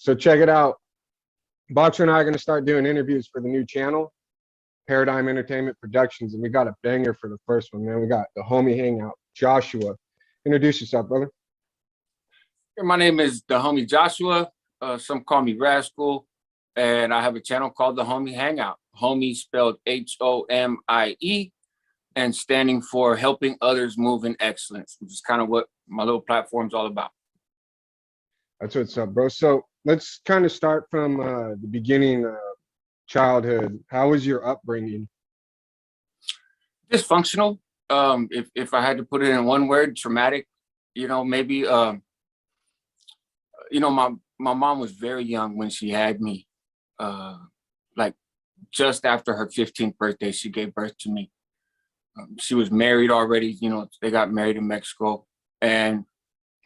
So check it out. Boxer and I are going to start doing interviews for the new channel, Paradigm Entertainment Productions, and we got a banger for the first one, man. We got the homie hangout, Joshua. Introduce yourself, brother. My name is the homie Joshua. Some call me Rascal, and I have a channel called the Homie Hangout. Homie spelled H-O-M-I-E, and standing for helping others move in excellence, which is kind of what my little platform's all about. That's what's up, bro. So let's kind of start from the beginning, childhood. How was your upbringing? Dysfunctional. If I had to put it in one word, traumatic. You know, maybe. You know, my mom was very young when she had me. Like just after her 15th birthday, she gave birth to me. She was married already. You know, they got married in Mexico, and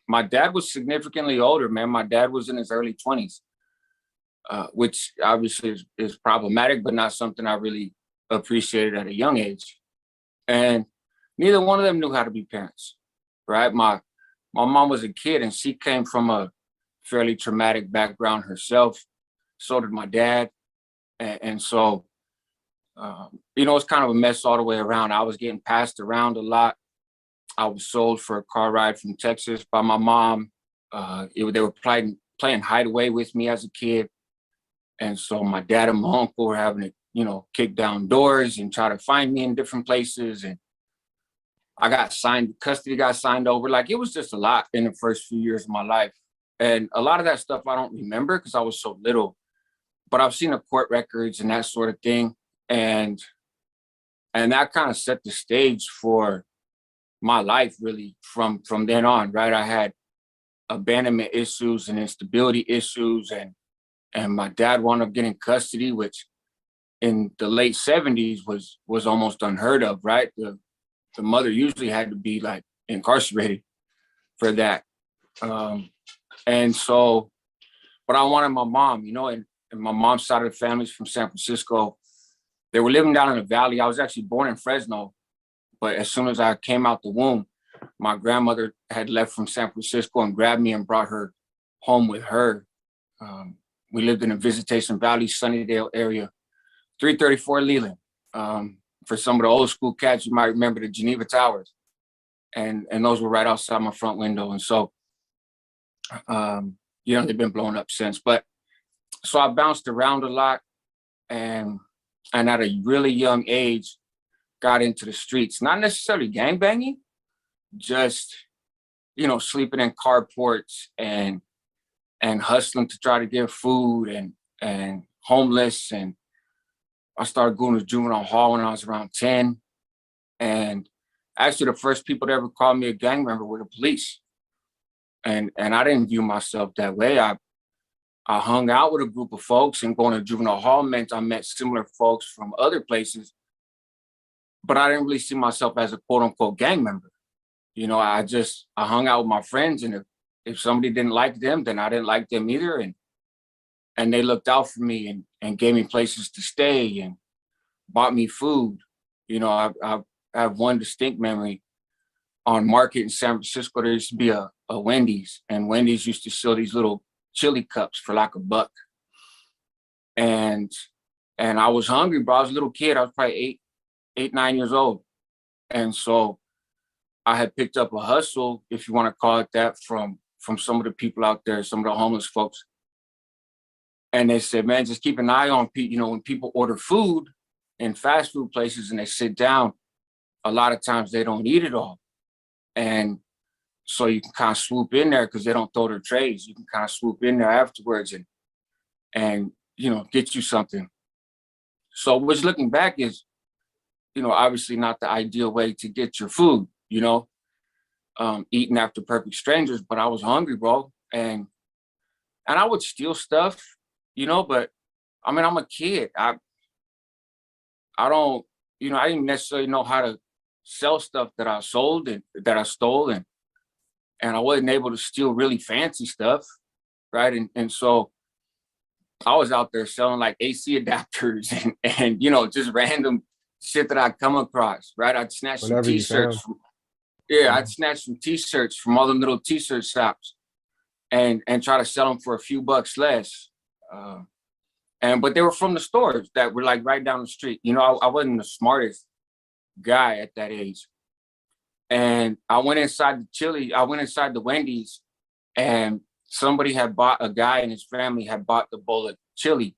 my dad was significantly older, man. My dad was in his early 20s, which obviously is problematic, but not something I really appreciated at a young age. And neither one of them knew how to be parents, right? My mom was a kid, and she came from a fairly traumatic background herself. So did my dad. And so, you know, it's kind of a mess all the way around. I was getting passed around a lot. I was sold for a car ride from Texas by my mom. They were playing hideaway with me as a kid. And so my dad and my uncle were having to, you know, kick down doors and try to find me in different places. And I got custody got signed over. Like, it was just a lot in the first few years of my life. And a lot of that stuff I don't remember because I was so little. But I've seen the court records and that sort of thing. And that kind of set the stage for my life, really, from then on, right? I had abandonment issues and instability issues, and my dad wound up getting custody, which in the late 70s was almost unheard of, right? The mother usually had to be like incarcerated for that. And so, but I wanted my mom, you know, and my mom's side of the family's from San Francisco. They were living down in the valley. I was actually born in Fresno. But as soon as I came out the womb, my grandmother had left from San Francisco and grabbed me and brought her home with her. We lived in the Visitation Valley, Sunnydale area, 334 Leland. For some of the old school cats, you might remember the Geneva Towers. And those were right outside my front window. And so, you know, they've been blown up since. But so I bounced around a lot. And at a really young age, got into the streets, not necessarily gangbanging, just, you know, sleeping in carports and hustling to try to get food and homeless. And I started going to juvenile hall when I was around 10. And actually the first people to ever call me a gang member were the police. And I didn't view myself that way. I hung out with a group of folks, and going to juvenile hall meant I met similar folks from other places. But I didn't really see myself as a quote unquote gang member. You know, I hung out with my friends, and if somebody didn't like them, then I didn't like them either. And they looked out for me and gave me places to stay and bought me food. You know, I have one distinct memory. On Market in San Francisco, there used to be a Wendy's, and Wendy's used to sell these little chili cups for like $1. And I was hungry, bro. I was a little kid. I was probably 8, 9 years old. And so I had picked up a hustle, if you want to call it that, from some of the people out there, some of the homeless folks. And they said, man, just keep an eye on people. You know, when people order food in fast food places and they sit down, a lot of times they don't eat it all. And so you can kind of swoop in there because they don't throw their trays. You can kind of swoop in there afterwards and you know, get you something. So what's looking back is, you know, obviously not the ideal way to get your food, you know, eating after perfect strangers, but I was hungry, bro. And I would steal stuff, you know, but I mean, I'm a kid. I don't, you know, I didn't necessarily know how to sell stuff that I sold and that I stole, and I wasn't able to steal really fancy stuff, right? And so I was out there selling like AC adapters and you know, just random shit that I'd come across, right? I'd snatch some t-shirts. I'd snatch some t-shirts from all the little t-shirt shops. and try to sell them for a few bucks less. But they were from the stores that were like right down the street. You know, I wasn't the smartest guy at that age. And I went inside the Wendy's, and somebody had bought, a guy and his family had bought the bowl of chili.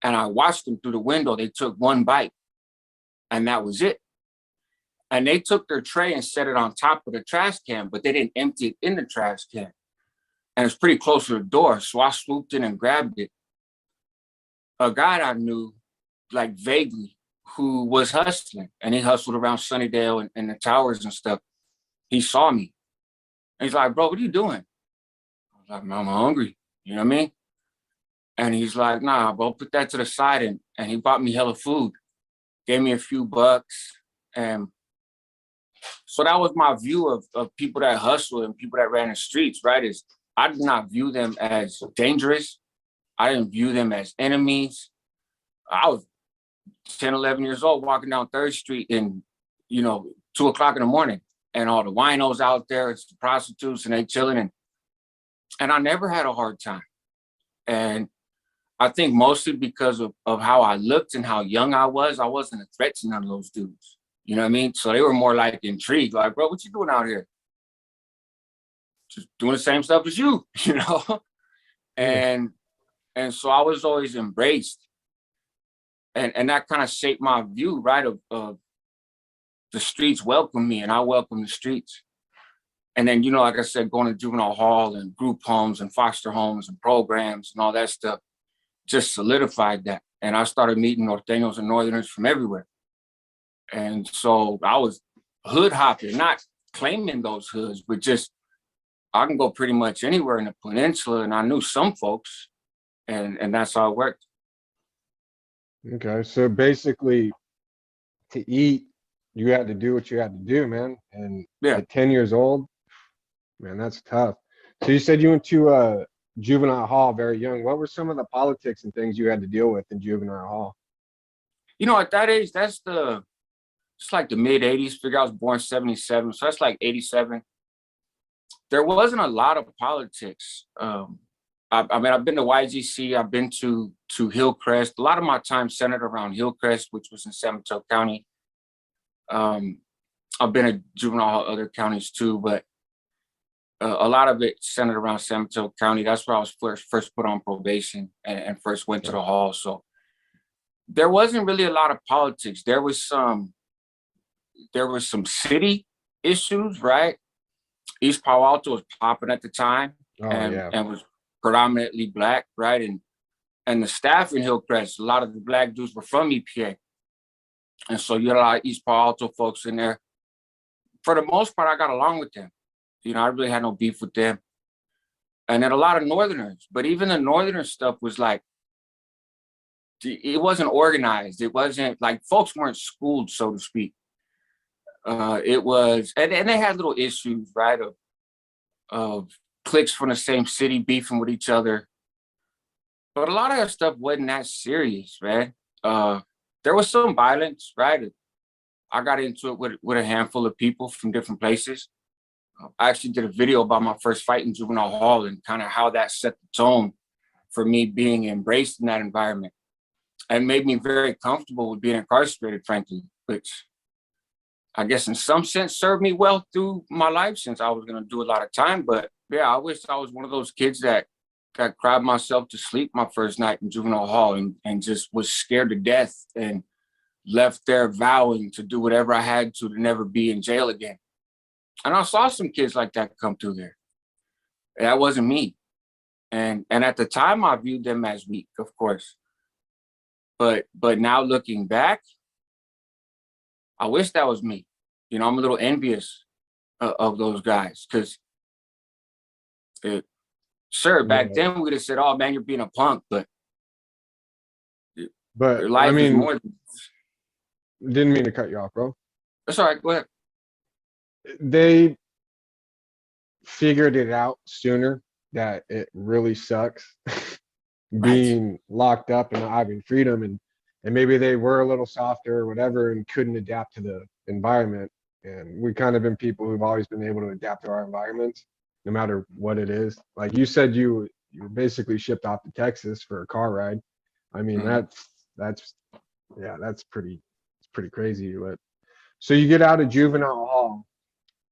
And I watched them through the window. They took one bite, and that was it. And they took their tray and set it on top of the trash can, but they didn't empty it in the trash can. And it's pretty close to the door. So I swooped in and grabbed it. A guy I knew, like vaguely, who was hustling, and he hustled around Sunnydale and the towers and stuff. He saw me. And he's like, bro, what are you doing? I was like, man, I'm hungry. You know what I mean? And he's like, nah, bro, put that to the side. And he bought me hella food, gave me a few bucks. And so that was my view of people that hustle and people that ran the streets, right? Is I did not view them as dangerous. I didn't view them as enemies. I was 10, 11 years old walking down 3rd Street in, 2 o'clock in the morning, and all the winos out there, it's the prostitutes, and they chilling. And I never had a hard time. And I think mostly because of how I looked and how young I wasn't a threat to none of those dudes. You know what I mean? So they were more like intrigued, like, bro, what you doing out here? Just doing the same stuff as you, you know? And so I was always embraced. And that kind of shaped my view, right, of the streets welcome me, and I welcome the streets. And then, like I said, going to juvenile hall and group homes and foster homes and programs and all that stuff just solidified that. And I started meeting Norteños and Northerners from everywhere. And so I was hood hopping, not claiming those hoods, but just, I can go pretty much anywhere in the peninsula, and I knew some folks, and that's how it worked. Okay, so basically, to eat, you had to do what you had to do, man. And Yeah. at 10 years old, man, that's tough. So you said you went to juvenile hall very young. What were some of the politics and things you had to deal with in juvenile hall? At that age, it's like the mid 80s. Figure I was born 77, so that's like 87. There wasn't a lot of politics. I mean, I've been to YGC, I've been to Hillcrest. A lot of my time centered around Hillcrest, which was in San Mateo County. I've been to juvenile hall other counties too, but a lot of it centered around San Mateo County. That's where I was first put on probation and first went to the hall. So there wasn't really a lot of politics. There was some city issues, right? East Palo Alto was popping at the time, and was predominantly Black, right? And the staff in Hillcrest, a lot of the Black dudes were from EPA. And so you had a lot of East Palo Alto folks in there. For the most part, I got along with them. I really had no beef with them. And then a lot of Northerners, but even the Northern stuff was like, it wasn't organized. It wasn't like, folks weren't schooled, so to speak. It was, and they had little issues, right, of cliques from the same city beefing with each other. But a lot of that stuff wasn't that serious, man. There was some violence, right? I got into it with a handful of people from different places. I actually did a video about my first fight in juvenile hall and kind of how that set the tone for me being embraced in that environment, and made me very comfortable with being incarcerated, frankly, which I guess in some sense served me well through my life, since I was going to do a lot of time. But yeah, I wish I was one of those kids that cried myself to sleep my first night in juvenile hall and just was scared to death and left there vowing to do whatever I had to never be in jail again. And I saw some kids like that come through there. That wasn't me. And at the time I viewed them as weak, of course. But now looking back, I wish that was me. I'm a little envious of those guys, because sure, back then we'd have said, oh man, you're being a punk, but life is more than this. Didn't mean to cut you off, bro. That's all right, go ahead. They figured it out sooner that it really sucks being locked up and not having freedom, and maybe they were a little softer or whatever and couldn't adapt to the environment. And we've kind of been people who've always been able to adapt to our environments. no matter what it is. Like you said, you were basically shipped off to Texas for a car ride. I mean, Mhm. that's yeah, it's pretty crazy. But so you get out of juvenile hall,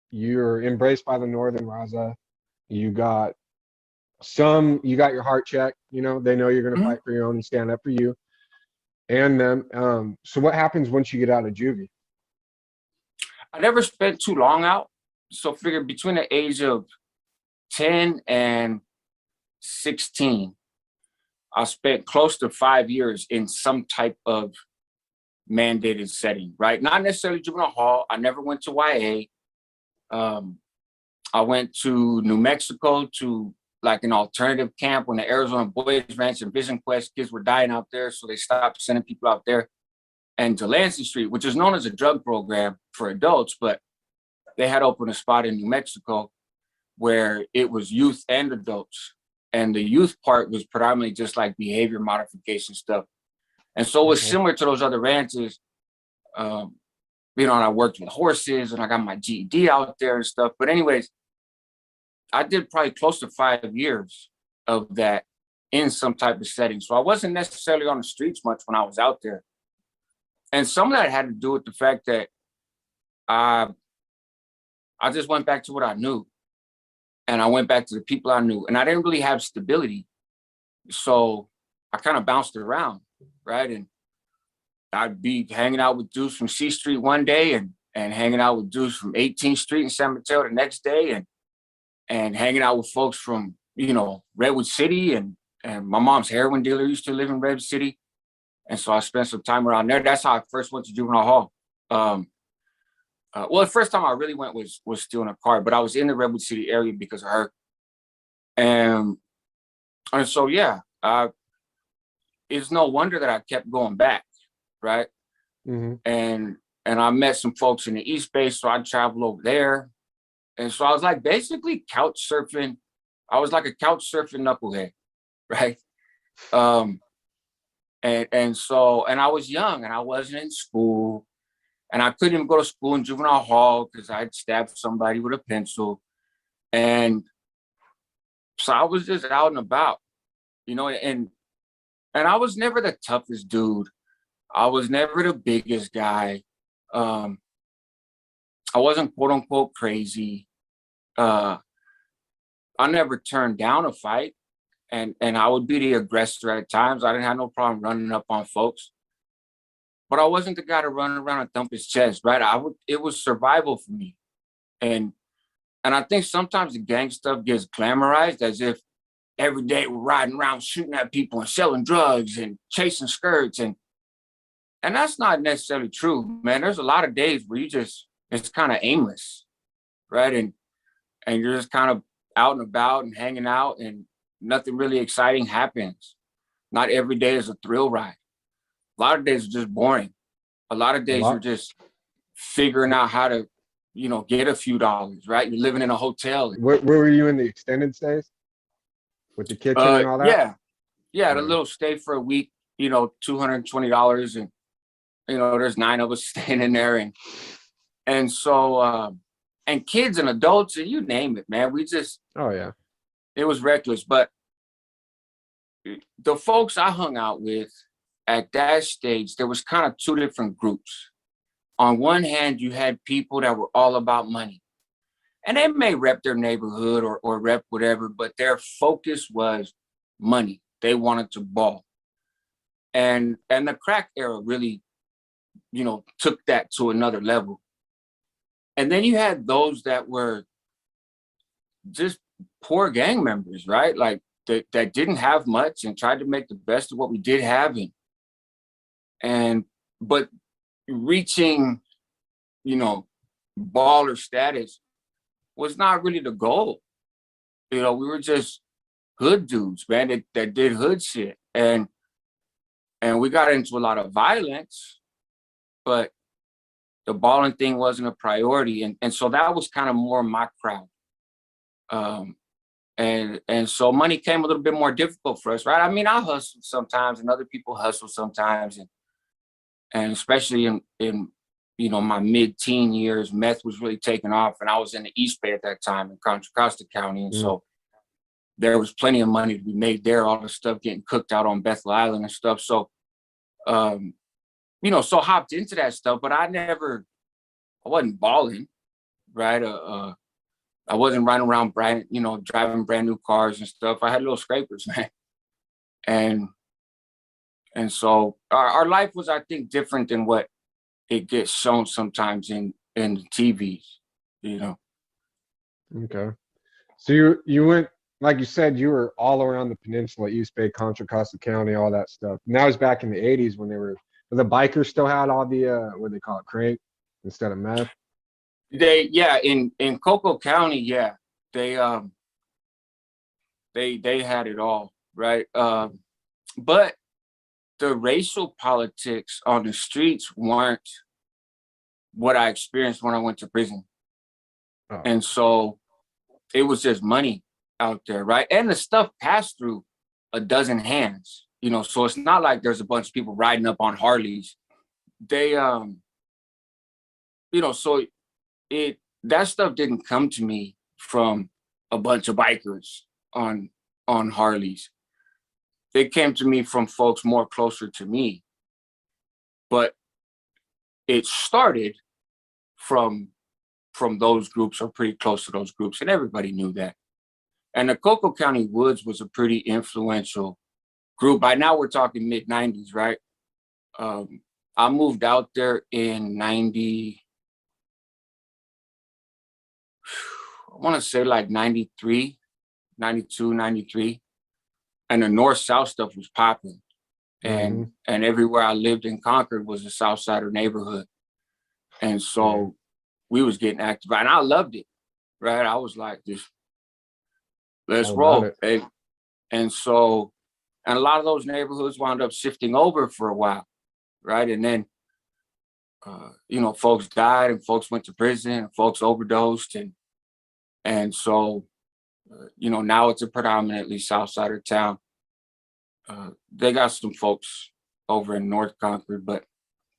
you're embraced by the Northern Raza. You got you got your heart checked. You know, they know you're gonna Mhm. fight for your own and stand up for you and them. So what happens once you get out of juvie? I never spent too long out. So figure between the age of 10 and 16, I spent close to 5 years in some type of mandated setting, right? Not necessarily juvenile hall. I never went to YA. Um, I went to New Mexico to like an alternative camp when the Arizona Boys Ranch and Vision Quest kids were dying out there. So they stopped sending people out there. And Delancey Street, which is known as a drug program for adults, but they had opened a spot in New Mexico where it was youth and adults. And the youth part was predominantly just like behavior modification stuff. And so it was Okay. similar to those other ranches. Um, and I worked with horses and I got my GED out there and stuff. But anyways, I did probably close to 5 years of that in some type of setting. So I wasn't necessarily on the streets much when I was out there. And some of that had to do with the fact that I I just went back to what I knew. And I went back to the people I knew. And I didn't really have stability. So I kind of bounced around, right? And I'd be hanging out with dudes from C Street one day and hanging out with dudes from 18th Street in San Mateo the next day and hanging out with folks from, Redwood City and my mom's heroin dealer used to live in Redwood City. And so I spent some time around there. That's how I first went to juvenile hall. Well, the first time I really went was stealing a car, but I was in the Redwood City area because of her. And so yeah, it's no wonder that I kept going back, right? Hmm. And I met some folks in the East Bay, so I traveled over there. And so I was like basically couch surfing. I was like a couch surfing knucklehead, right? Um, and I was young and I wasn't in school. And I couldn't even go to school in juvenile hall because I'd stabbed somebody with a pencil. And so I was just out and about, and I was never the toughest dude. I was never the biggest guy. Um, I wasn't quote unquote crazy. Uh, I never turned down a fight, and I would be the aggressor at times. I didn't have no problem running up on folks, but I wasn't the guy to run around and thump his chest, right? It was survival for me, and I think sometimes the gang stuff gets glamorized as if every day we're riding around shooting at people and selling drugs and chasing skirts, and that's not necessarily true, man. There's a lot of days where it's kind of aimless, right? And you're just kind of out and about and hanging out and nothing really exciting happens. Not every day is a thrill ride. A lot of days are just boring. A lot of A days you're lot. just figuring out how to, get a few dollars, right? You're living in a hotel. Where were you in the extended stays with the kitchen and all that? Yeah. Yeah, the Yeah. little stay for a week, $220 and there's 9 of us staying in there and so and kids and adults and you name it, man. Oh yeah. It was reckless. But the folks I hung out with at that stage, there was kind of two different groups. On one hand, you had people that were all about money. And they may rep their neighborhood or rep whatever, but their focus was money. They wanted to ball. And the crack era really, took that to another level. And then you had those that were just poor gang members, right? Like that didn't have much and tried to make the best of what we did have and but reaching, baller status was not really the goal. We were just hood dudes, man, that did hood shit. And we got into a lot of violence, but the balling thing wasn't a priority. And so that was kind of more my crowd. Um, and so money came a little bit more difficult for us, right? I mean, I hustle sometimes and other people hustle sometimes. And especially in my mid-teen years, meth was really taking off, and I was in the East Bay at that time in Contra Costa County, and so there was plenty of money to be made there. All the stuff getting cooked out on Bethel Island and stuff. So, so hopped into that stuff, but I wasn't balling, right? I wasn't running around driving brand new cars and stuff. I had little scrapers, man. And so our life was, I think, different than what it gets shown sometimes in the TVs, Okay. So you went, like you said, you were all around the peninsula, East Bay, Contra Costa County, all that stuff. And that was back in the 80s when the bikers still had all the, what they call it, crank instead of meth. In Coco County, yeah, they had it all, right? But the racial politics on the streets weren't what I experienced when I went to prison. Oh. And so it was just money out there, right? And the stuff passed through a dozen hands, so it's not like there's a bunch of people riding up on Harleys. They, so that stuff didn't come to me from a bunch of bikers on Harleys. It came to me from folks more closer to me, but it started from those groups or pretty close to those groups, and everybody knew that. And the Coco County Woods was a pretty influential group. By now we're talking mid-90s, right? I moved out there in 90, I want to say like 93, 92, 93. And the north-south stuff was popping. And everywhere I lived in Concord was a Southsider neighborhood. And so we was getting active, and I loved it, right? I was like, let's roll. And so, and a lot of those neighborhoods wound up shifting over for a while, right? And then, folks died and folks went to prison and folks overdosed. And so, now it's a predominantly Southsider town. They got some folks over in North Concord, but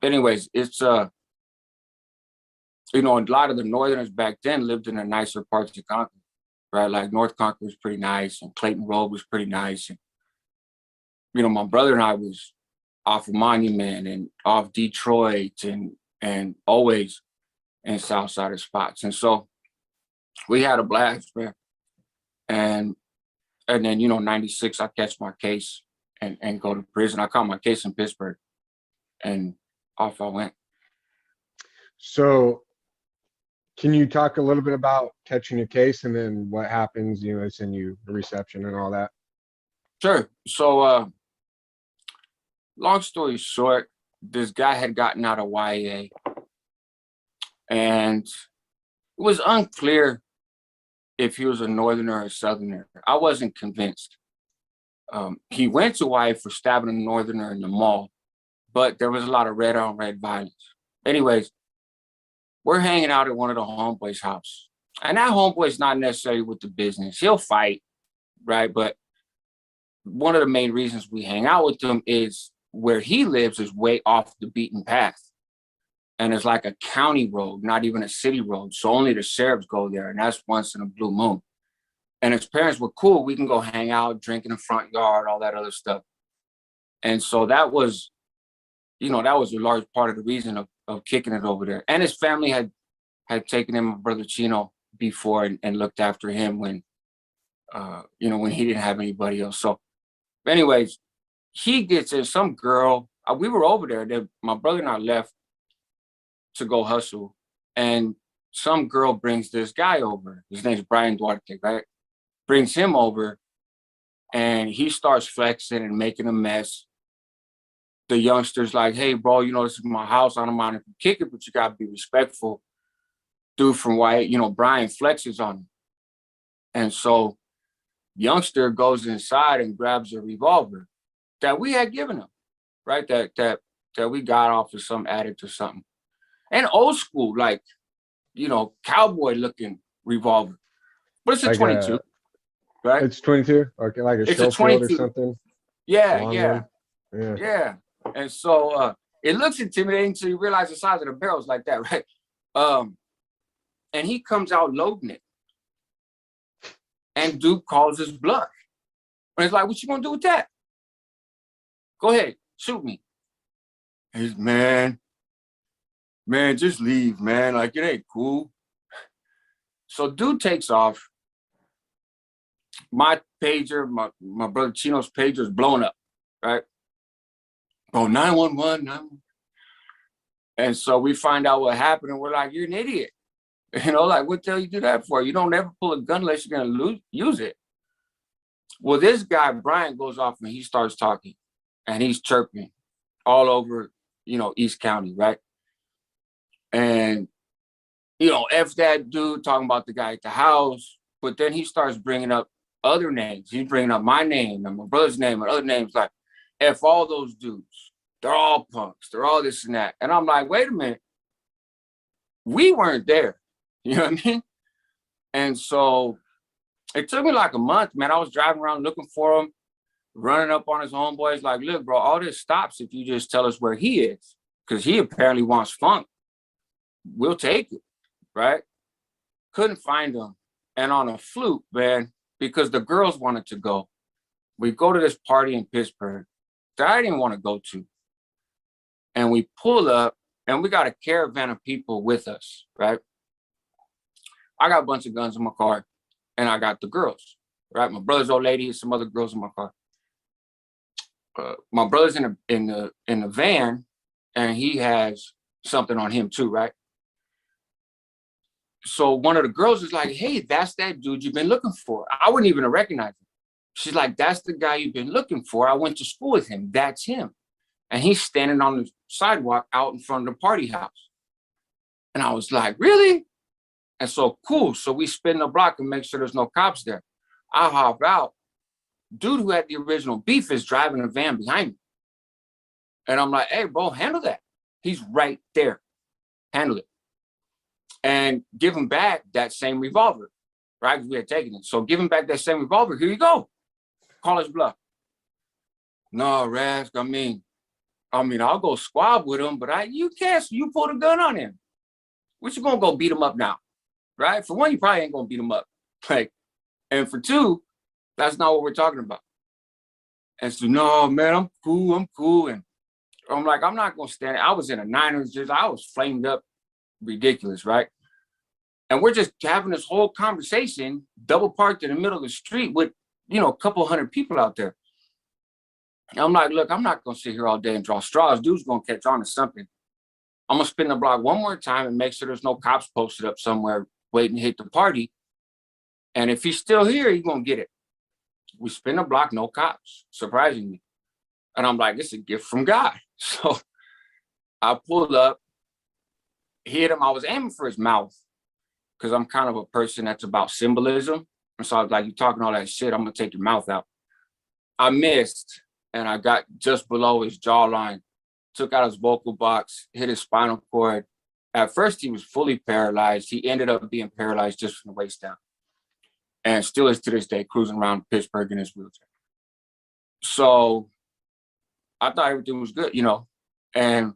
anyways, it's, a lot of the Northerners back then lived in the nicer parts of Concord, right? Like North Concord was pretty nice, and Clayton Road was pretty nice. And, my brother and I was off of Monument and off Detroit and always in Southsider spots. And so we had a blast, man. And then, 96, I catch my case and go to prison. I caught my case in Pittsburgh, and off I went. So can you talk a little bit about catching your case and then what happens, they send you the reception and all that? Sure. So long story short, this guy had gotten out of YA, and it was unclear if he was a Northerner or a Southerner. I wasn't convinced. He went to YA for stabbing a Northerner in the mall, but there was a lot of red on red violence. Anyways, we're hanging out at one of the homeboys' house. And that homeboy's not necessarily with the business. He'll fight, right? But one of the main reasons we hang out with him is where he lives is way off the beaten path. And it's like a county road, not even a city road. So only the sheriffs go there, and that's once in a blue moon. And his parents were cool. We can go hang out, drink in the front yard, all that other stuff. And so that was, that was a large part of the reason of kicking it over there. And his family had taken in my brother Chino before and looked after him when he didn't have anybody else. So anyways, he gets in, some girl, we were over there, my brother and I left to go hustle, and some girl brings this guy over. His name's Brian Duarte, right? Brings him over, and he starts flexing and making a mess. The youngster's like, hey, bro, this is my house. I don't mind if you kick it, but you got to be respectful. Dude from White, Brian flexes on him. And so youngster goes inside and grabs a revolver that we had given him, right? That we got off of some addict or something. And old school, like, cowboy looking revolver. But it's a 22, right? It's 22? Okay, like a Schofield or something? Yeah. And so It looks intimidating until you realize the size of the barrels like that, right? And he comes out loading it. And dude calls his bluff. And it's like, what you gonna do with that? Go ahead, shoot me. He's, man, just leave, man. Like, it ain't cool. So dude takes off. My pager, my brother Chino's pager is blown up, right? Oh, 911. And so we find out what happened, and we're like, you're an idiot. You know, like, what the hell you do that for? You don't ever pull a gun unless you're gonna use it. Well, this guy, Brian, goes off and he starts talking, and he's chirping all over, you know, East County, right? And, you know, F that dude, talking about the guy at the house, but then he starts bringing up other names. He's bringing up my name and my brother's name and other names, like, F all those dudes. They're all punks. They're all this and that. And I'm like, wait a minute. We weren't there. You know what I mean? And so it took me like a month, man. I was driving around looking for him, running up on his homeboys, like, look, bro, all this stops if you just tell us where he is, because he apparently wants funk. We'll take it, right? Couldn't find him. And on a fluke, man, because the girls wanted to go, we go to this party in Pittsburgh that I didn't want to go to. And we pull up, and we got a caravan of people with us, right? I got a bunch of guns in my car, and I got the girls, right? My brother's old lady and some other girls in my car. My brother's in the van, and he has something on him too, right? So one of the girls is like, hey, that's that dude you've been looking for. I wouldn't even recognize him. She's like, that's the guy you've been looking for. I went to school with him. That's him. And he's standing on the sidewalk out in front of the party house. And I was like, really? And so, cool. So we spin the block and make sure there's no cops there. I hop out. Dude who had the original beef is driving a van behind me. And I'm like, hey, bro, handle that. He's right there. Handle it. And give him back that same revolver, right? Because we had taken it. So give him back that same revolver. Here you go. Call his bluff. No, Rask, I mean, I'll go squab with him, but you can't, you pull the gun on him. What you gonna go beat him up now, right? For one, you probably ain't gonna beat him up. Like, and for two, that's not what we're talking about. And so, no, man, I'm cool. And I'm like, I'm not gonna stand it. I was in a Niners jersey. I was flamed up, ridiculous, right? And we're just having this whole conversation, double parked in the middle of the street with, you know, a couple hundred people out there. And I'm like, look, I'm not gonna sit here all day and draw straws. Dude's gonna catch on to something. I'm gonna spin the block one more time and make sure there's no cops posted up somewhere waiting to hit the party. And if he's still here, he's gonna get it. We spin the block, no cops, surprisingly. And I'm like, it's a gift from God. So I pulled up, hit him. I was aiming for his mouth because I'm kind of a person that's about symbolism. And so I was like, you talking all that shit, I'm gonna take your mouth out. I missed, and I got just below his jawline, took out his vocal box, hit his spinal cord. At first, he was fully paralyzed. He ended up being paralyzed just from the waist down. And still is to this day, cruising around Pittsburgh in his wheelchair. So I thought everything was good, you know, and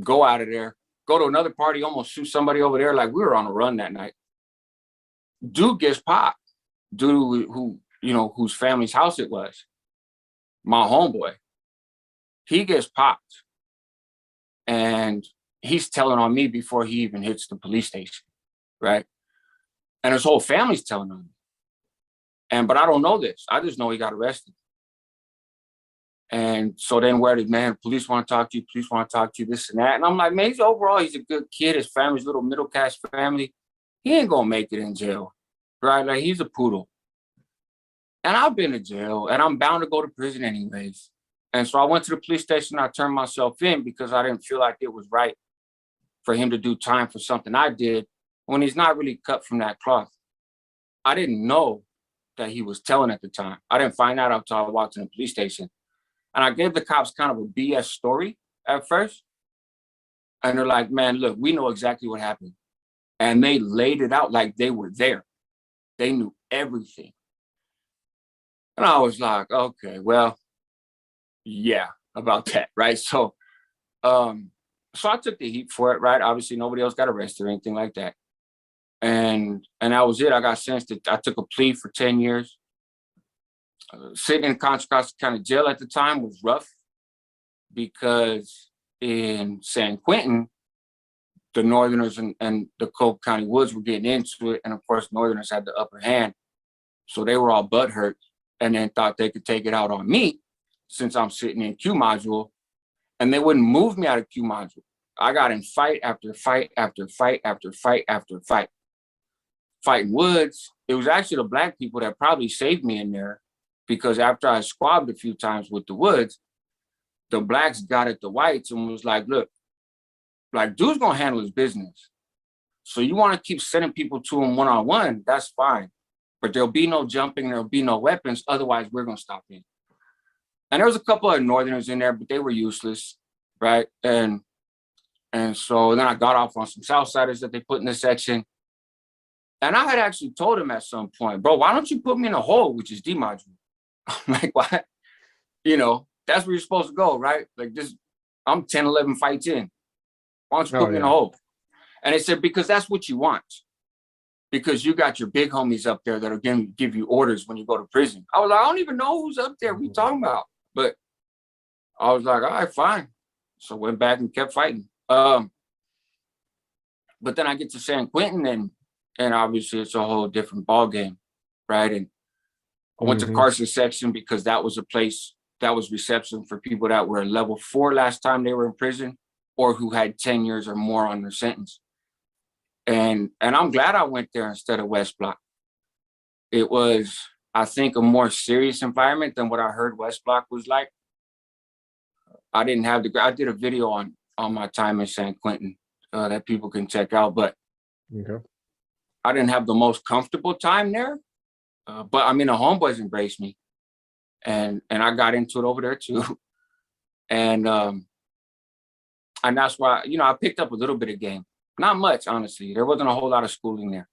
go out of there, go to another party, almost shoot somebody over there. Like, we were on a run that night. Dude gets popped. Dude who, you know, whose family's house it was, my homeboy, he gets popped. And he's telling on me before he even hits the police station, right? And his whole family's telling on me. But I don't know this. I just know he got arrested. And so then where the man, police want to talk to you, police want to talk to you, this and that. And I'm like, man, overall, he's a good kid. His family's little middle class family. He ain't gonna make it in jail, right? Like, he's a poodle. And I've been to jail, and I'm bound to go to prison anyways. And so I went to the police station. I turned myself in because I didn't feel like it was right for him to do time for something I did when he's not really cut from that cloth. I didn't know that he was telling at the time. I didn't find out until I walked in the police station. And I gave the cops kind of a BS story at first. And they're like, man, look, we know exactly what happened. And they laid it out like they were there. They knew everything. And I was like, okay, well, yeah, about that, right? So So I took the heat for it, right? Obviously, nobody else got arrested or anything like that. And that was it. I got sentenced. I took a plea for 10 years. Sitting in Contra Costa County Jail at the time was rough because in San Quentin, the Northerners and the Coke County Woods were getting into it. And of course, Northerners had the upper hand. So they were all butthurt and then thought they could take it out on me since I'm sitting in Q module, and they wouldn't move me out of Q module. I got in fight after fight after fight after fight after fight. Fighting Woods, it was actually the black people that probably saved me in there, because after I squabbed a few times with the Woods, the blacks got at the whites and was like, look, like, dude's gonna handle his business. So you wanna keep sending people to him one-on-one, that's fine. But there'll be no jumping, there'll be no weapons, otherwise we're gonna stop him. And there was a couple of Northerners in there, but they were useless, right? And so then I got off on some Southsiders that they put in the section. And I had actually told him at some point, bro, why don't you put me in a hole, which is D module? I'm like, why? You know, that's where you're supposed to go, right? Like this, I'm 10, 11 fights in. Why don't you put me in a hole? And they said, because that's what you want. Because you got your big homies up there that are going to give you orders when you go to prison. I was like, I don't even know who's up there. What are you talking about? But I was like, all right, fine. So went back and kept fighting. But then I get to San Quentin, and obviously it's a whole different ball game, right? And I went to Carson section because that was a place that was reception for people that were level 4 last time they were in prison, or who had 10 years or more on their sentence. And I'm glad I went there instead of West Block. It was, I think, a more serious environment than what I heard West Block was like. I didn't have I did a video on my time in San Quentin that people can check out, but I didn't have the most comfortable time there. But I mean, the homeboys embraced me, and I got into it over there too. And that's why, you know, I picked up a little bit of game. Not much, honestly. There wasn't a whole lot of schooling there.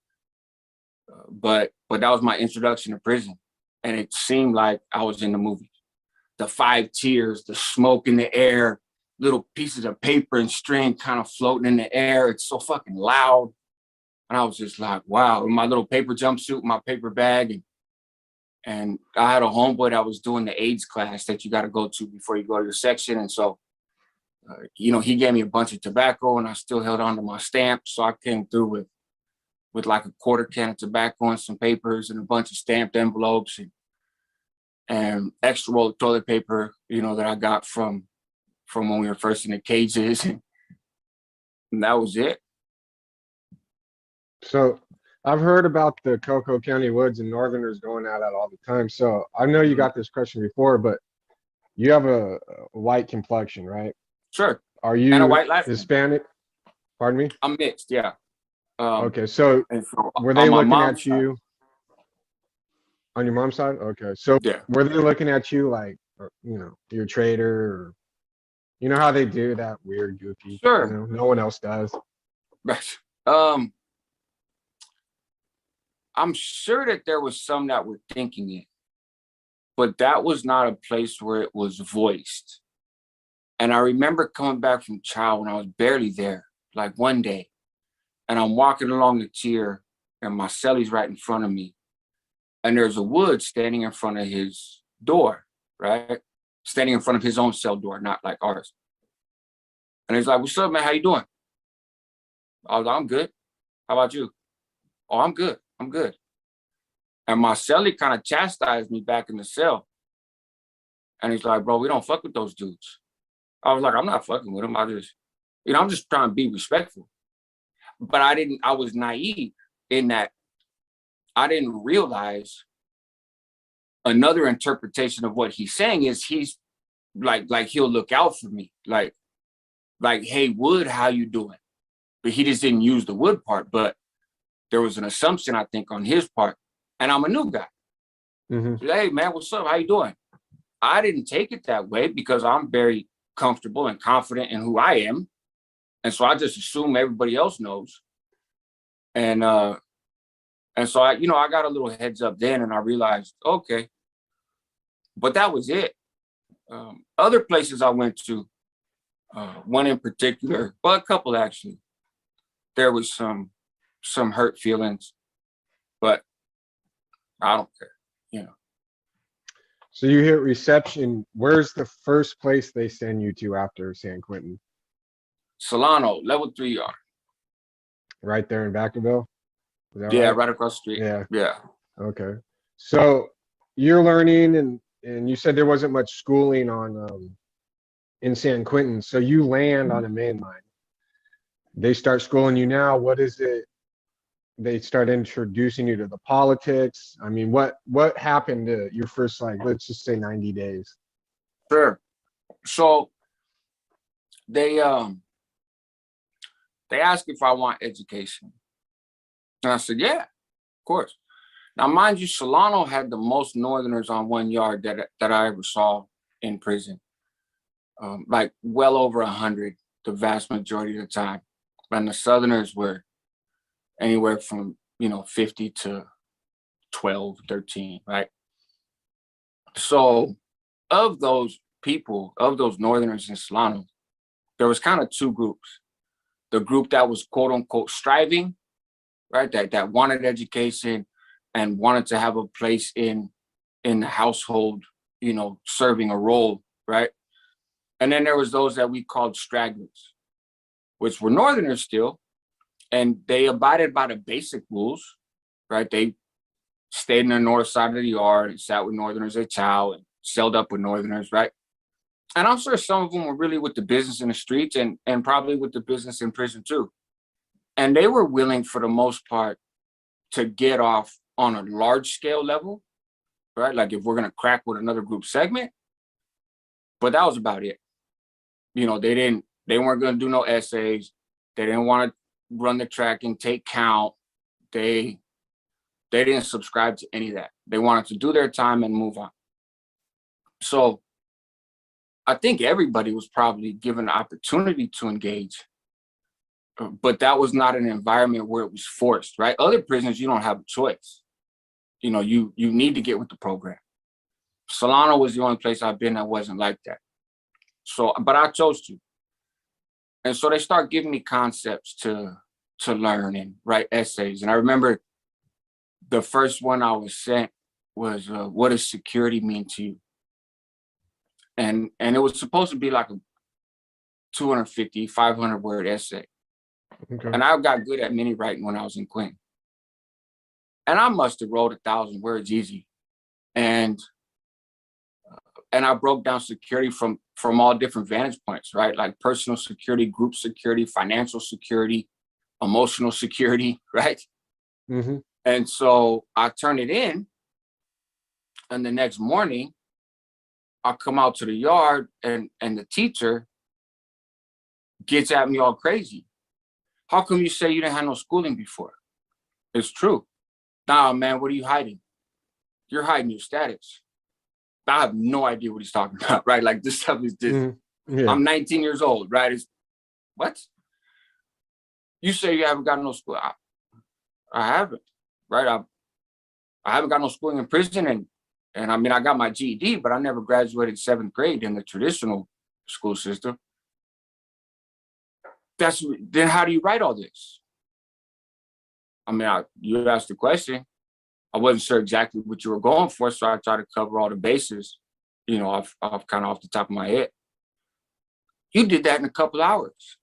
But that was my introduction to prison. And it seemed like I was in the movie. The 5 tiers, the smoke in the air, little pieces of paper and string kind of floating in the air. It's so fucking loud. And I was just like, wow, in my little paper jumpsuit, my paper bag. And I had a homeboy that was doing the AIDS class that you got to go to before you go to your section. And so, you know, he gave me a bunch of tobacco, and I still held on to my stamp. So I came through with like a quarter can of tobacco and some papers and a bunch of stamped envelopes and extra roll of toilet paper, you know, that I got from when we were first in the cages. And that was it. So I've heard about the Coco County Woods and Northerners going at it all the time. So I know you got this question before, but you have a white complexion, right? Sure. Are you and a white Latin. Hispanic? Pardon me? I'm mixed, yeah. Okay, so were they looking at you on your mom's side? Okay, so yeah. Were they looking at you like, you know, you're a traitor, or you know how they do that weird, goofy? Sure. You know, no one else does. I'm sure that there was some that were thinking it, but that was not a place where it was voiced. And I remember coming back from trial when I was barely there, like one day, and I'm walking along the tier, and my cellie's right in front of me, and there's a Wood standing in front of his door, right? Standing in front of his own cell door, not like ours. And he's like, "What's up, man? How you doing?" I was like, "I'm good. How about you?" "Oh, I'm good. I'm good." And my cellie kind of chastised me back in the cell. And he's like, "Bro, we don't fuck with those dudes." I was like, "I'm not fucking with them. I just, you know, I'm just trying to be respectful." But I was naive in that I didn't realize another interpretation of what he's saying is he's like he'll look out for me. Like, "Hey, Wood, how you doing?" But he just didn't use the Wood part. But there was an assumption, I think, on his part. And I'm a new guy. "Hey, man, what's up? How you doing?" I didn't take it that way because I'm very comfortable and confident in who I am. And so I just assume everybody else knows. And so I got a little heads up then, and I realized, okay. But that was it. Other places I went to, One in particular, well, a couple actually. There was some hurt feelings, but I don't care, you know. So you hit reception. Where's the first place they send you to after San Quentin? Solano, level 3 yard. Right there in Vacaville? Is that Yeah, right? right across the street. Yeah. Yeah. Okay. So you're learning, and you said there wasn't much schooling on in San Quentin. So you land on a main line. They start schooling you now. What is it? They start introducing you to the politics. I mean, what happened to your first, like, let's just say 90 days? Sure. So they asked if I want education. And I said, yeah, of course. Now, mind you, Solano had the most Northerners on 1 yard that I ever saw in prison. Like well over 100, the vast majority of the time. And the Southerners were anywhere from, 50 to 12, 13, right? So of those people, of those Northerners in Solano, there was kind of two groups. The group that was quote unquote striving, right? That wanted education and wanted to have a place in the household, serving a role, right? And then there was those that we called stragglers, which were Northerners still, and they abided by the basic rules, right? They stayed in the north side of the yard and sat with Northerners at chow and celled up with Northerners, right? And I'm sure some of them were really with the business in the streets and probably with the business in prison too. And they were willing for the most part to get off on a large scale level, right? Like if we're going to crack with another group segment, but that was about it. They weren't going to do no essays. They didn't want to run the track and take count. They didn't subscribe to any of that. They wanted to do their time and move on. So I think everybody was probably given the opportunity to engage, but that was not an environment where it was forced, right? Other prisons, you don't have a choice. You need to get with the program. Solano was the only place I've been that wasn't like that. So, but I chose to. And so they start giving me concepts to learn and write essays. And I remember the first one I was sent was, what does security mean to you? And it was supposed to be like a 250, 500 word essay. Okay. And I got good at mini writing when I was in Quentin. And I must have wrote 1,000 words easy. And I broke down security from all different vantage points, right? Like personal security, group security, financial security, emotional security, right? Mm-hmm. And so I turned it in, and the next morning I come out to the yard and the teacher gets at me all crazy. How come you say you didn't have no schooling before? It's true. Nah, man, what are you hiding? You're hiding your status. I have no idea what he's talking about, right? Like this stuff is just, Yeah. I'm 19 years old, right? It's, what? You say you haven't got no school. I haven't, right? I haven't got no schooling in prison. And I mean, I got my GED, but I never graduated 7th grade in the traditional school system. Then how do you write all this? I mean, you asked the question. I wasn't sure exactly what you were going for, so I tried to cover all the bases, off the top of my head. You did that in a couple hours.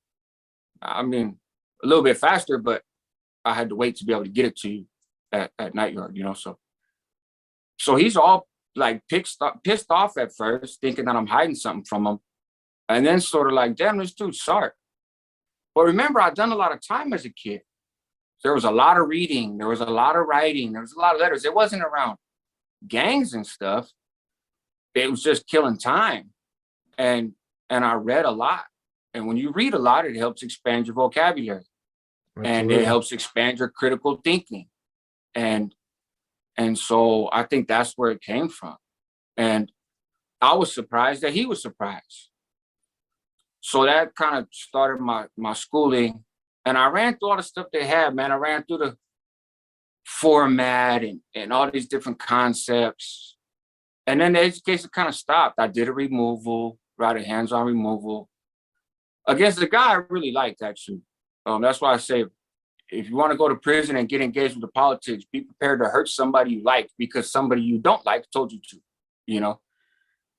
I mean, a little bit faster, but I had to wait to be able to get it to you at night yard, So he's all like pissed off at first, thinking that I'm hiding something from him. And then sort of like, damn, this dude's sharp. But remember, I'd done a lot of time as a kid. There was a lot of reading. There was a lot of writing. There was a lot of letters. It wasn't around gangs and stuff. It was just killing time. And I read a lot. And when you read a lot, it helps expand your vocabulary. Absolutely. And it helps expand your critical thinking. And so I think that's where it came from. And I was surprised that he was surprised. So that kind of started my schooling. And I ran through all the stuff they had, man. I ran through the format and all these different concepts. And then the education kind of stopped. I did a removal, right? A hands-on removal. against the guy I really liked, actually. That's why I say, if you want to go to prison and get engaged with the politics, be prepared to hurt somebody you like because somebody you don't like told you to, you know?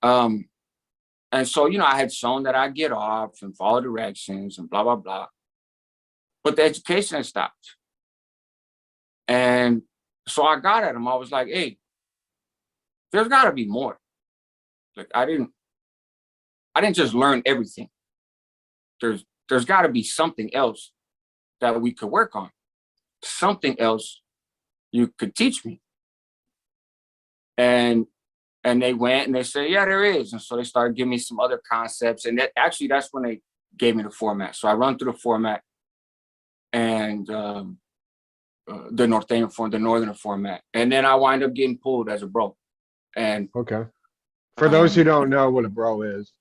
And so, you know, I had shown that I get off and follow directions and blah, blah, blah. But the education had stopped. And so I got at him. I was like, hey, there's got to be more. Like, I didn't just learn everything. There's got to be something else that we could work on. Something else you could teach me. And they went and they said, yeah, there is. And so they started giving me some other concepts. And that's when they gave me the format. So I run through the format and the Norteño form, the Northern format. And then I wind up getting pulled as a bro. And Okay. For those who don't know what a bro is.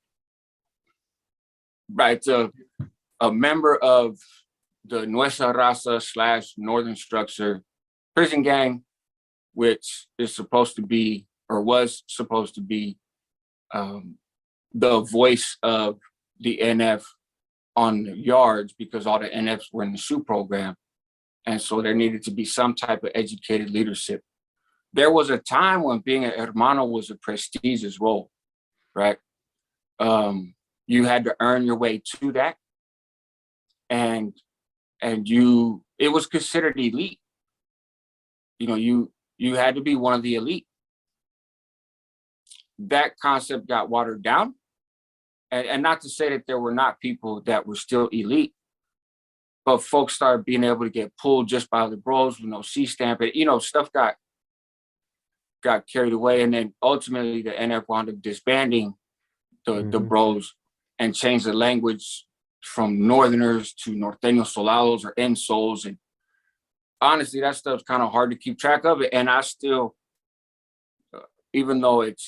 Right. A member of the Nuestra Raza / Northern Structure prison gang, which is supposed to be, or was supposed to be, the voice of the NF on the yards, because all the NFs were in the SHU program. And so there needed to be some type of educated leadership. There was a time when being a hermano was a prestigious role, right? You had to earn your way to that. And it was considered elite. You know, you had to be one of the elite. That concept got watered down. And not to say that there were not people that were still elite, but folks started being able to get pulled just by the bros with no C-stamp. You know, stuff got carried away. And then ultimately the NF wound up disbanding the bros and changed the language from Northerners to Norteños Solados or Ensols. And honestly, that stuff's kind of hard to keep track of it. And I still, even though it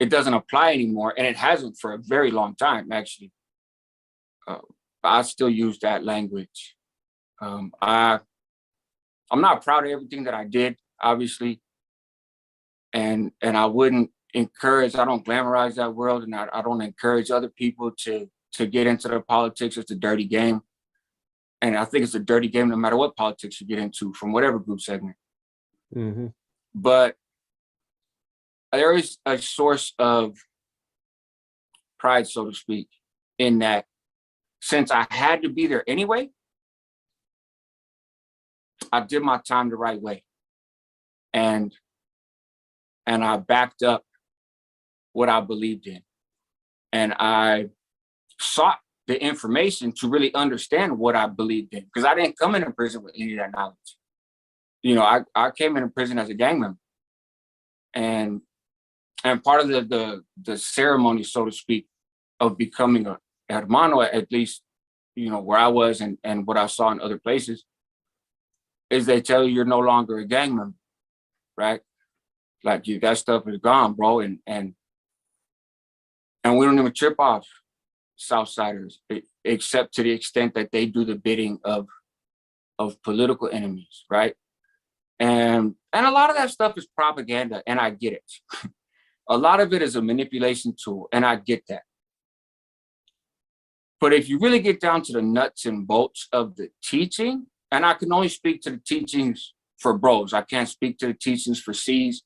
doesn't apply anymore, and it hasn't for a very long time, actually, I still use that language. I'm not proud of everything that I did, obviously. And I wouldn't encourage, I don't glamorize that world, and I don't encourage other people to get into the politics. It's a dirty game. And I think it's a dirty game no matter what politics you get into from whatever group segment. Mm-hmm. But there is a source of pride, so to speak, in that since I had to be there anyway, I did my time the right way. And I backed up what I believed in. And I sought the information to really understand what I believed in, because I didn't come into prison with any of that knowledge. You know, I came into prison as a gang member. And part of the ceremony, so to speak, of becoming a hermano, at least, you know, where I was and what I saw in other places, is they tell you you're no longer a gang member, right? Like, that stuff is gone, bro. And we don't even trip off Southsiders, except to the extent that they do the bidding of political enemies, right? And a lot of that stuff is propaganda, and I get it. A lot of it is a manipulation tool, and I get that. But if you really get down to the nuts and bolts of the teaching, and I can only speak to the teachings for bros, I can't speak to the teachings for C's.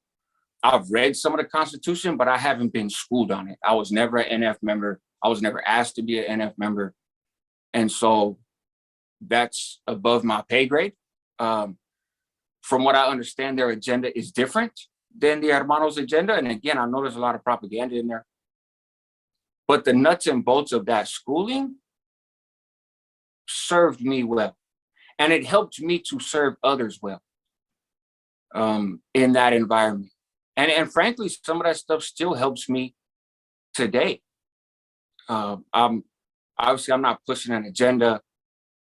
I've read some of the Constitution, but I haven't been schooled on it. I was never an NF member. I was never asked to be an NF member. And so that's above my pay grade. From what I understand, their agenda is different than the Hermanos' agenda. And again, I know there's a lot of propaganda in there. But the nuts and bolts of that schooling served me well. And it helped me to serve others well in that environment. And frankly, some of that stuff still helps me today. I'm not pushing an agenda,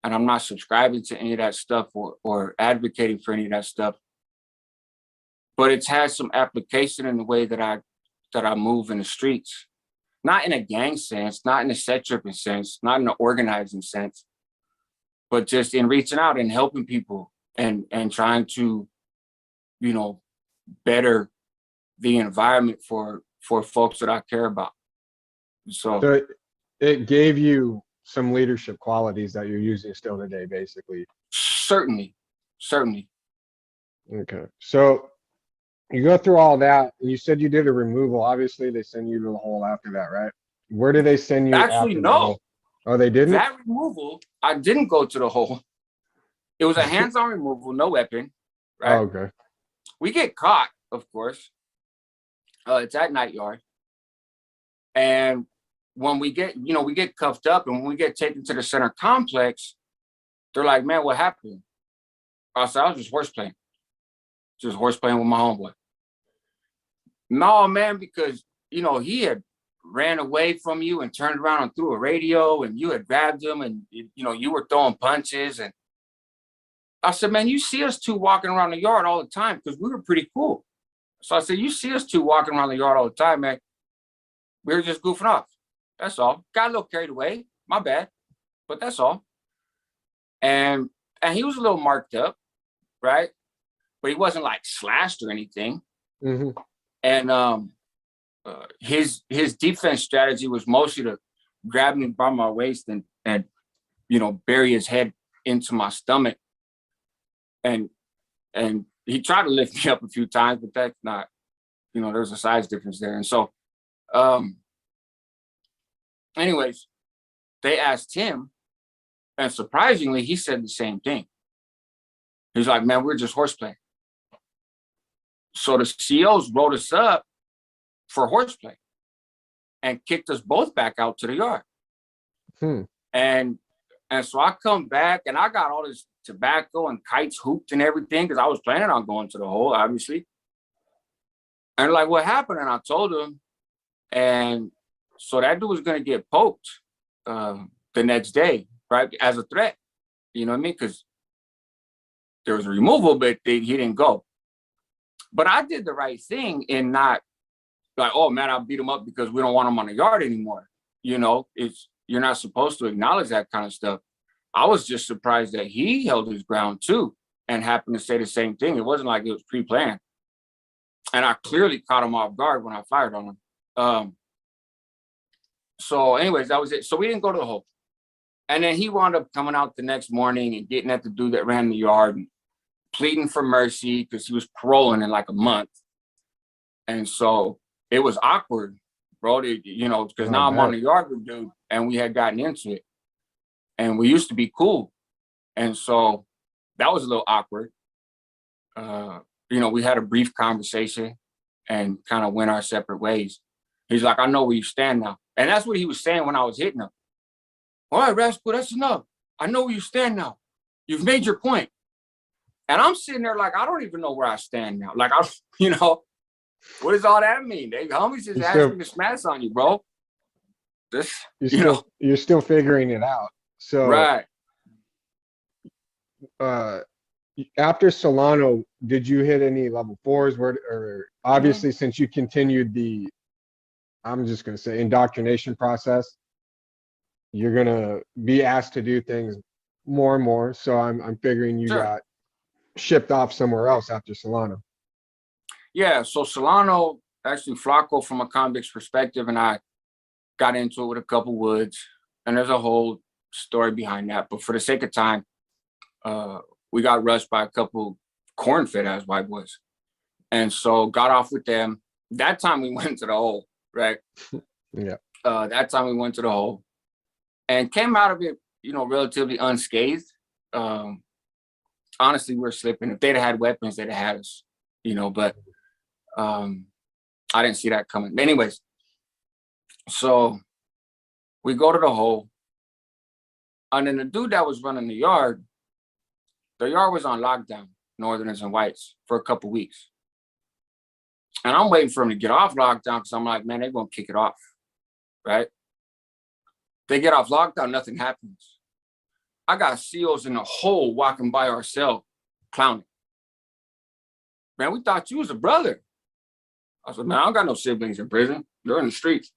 and I'm not subscribing to any of that stuff or advocating for any of that stuff. But it's had some application in the way that I move in the streets, not in a gang sense, not in a set tripping sense, not in an organizing sense, but just in reaching out and helping people and trying to, you know, better the environment for folks that I care about. So it gave you some leadership qualities that you're using still today, basically. Certainly, certainly. Okay. So you go through all that, and you said you did a removal. Obviously, they send you to the hole after that, right? Where do they send you Actually, after the no. hole? Oh, they didn't? That removal, I didn't go to the hole. It was a hands-on removal, no weapon, right? Oh, okay. We get caught, of course. It's at night yard. And when we get, we get cuffed up, and when we get taken to the center complex, they're like, man, what happened? I said, I was just horseplaying. Just horseplaying with my homeboy. No, man, because, he had ran away from you and turned around and threw a radio, and you had grabbed him, and, you were throwing punches. And I said, man, you see us two walking around the yard all the time, because we were pretty cool. So I said, you see us two walking around the yard all the time, man. We were just goofing off. That's all. Got a little carried away. My bad. But that's all. And he was a little marked up, right? But he wasn't like slashed or anything. Mm-hmm. And his defense strategy was mostly to grab me by my waist and bury his head into my stomach. And he tried to lift me up a few times, but that's not, there's a size difference there. And so, anyways, they asked him, and surprisingly, he said the same thing. He's like, man, we're just horseplaying. So the COs wrote us up for horseplay and kicked us both back out to the yard. And so I come back, and I got all this tobacco and kites hooped and everything, because I was planning on going to the hole, obviously. And like, what happened? And I told him. And so that dude was going to get poked the next day, right, as a threat. You know what I mean? Because there was a removal, but he didn't go. But I did the right thing in not like, oh, man, I'll beat him up because we don't want him on the yard anymore. You're not supposed to acknowledge that kind of stuff. I was just surprised that he held his ground, too, and happened to say the same thing. It wasn't like it was pre-planned. And I clearly caught him off guard when I fired on him. So anyways, that was it. So we didn't go to the hole. And then he wound up coming out the next morning and getting at the dude that ran the yard and pleading for mercy because he was paroling in like a month. And so it was awkward, bro, because now I'm on the yard with dude, and we had gotten into it. And we used to be cool. And so that was a little awkward. We had a brief conversation and kind of went our separate ways. He's like, I know where you stand now. And that's what he was saying when I was hitting him. All right, Rascal, that's enough. I know where you stand now. You've made your point. And I'm sitting there like, I don't even know where I stand now. Like, what does all that mean? They homies just asked me to smash on you, bro. You're still figuring it out. So right. After Solano, did you hit any level 4s? Or obviously, since you continued the, I'm just going to say, indoctrination process, you're going to be asked to do things more and more. So I'm figuring you got shipped off somewhere else after Solano. Yeah, so Solano, actually Flacco from a convict's perspective, and I got into it with a couple woods, and there's a whole story behind that. But for the sake of time, we got rushed by a couple corn-fed ass white boys. And so got off with them. That time we went to the hole, right? Yeah. That time we went to the hole and came out of it, relatively unscathed. Honestly, we're slipping. If they'd have had weapons, they'd have had us, but I didn't see that coming. Anyways, so we go to the hole. And then the dude that was running the yard was on lockdown, Northerners and whites, for a couple weeks. And I'm waiting for him to get off lockdown because I'm like, man, they're going to kick it off, right? They get off lockdown, nothing happens. I got COs in the hole walking by our cell, clowning. Man, we thought you was a brother. I said, man, I don't got no siblings in prison. They're in the streets.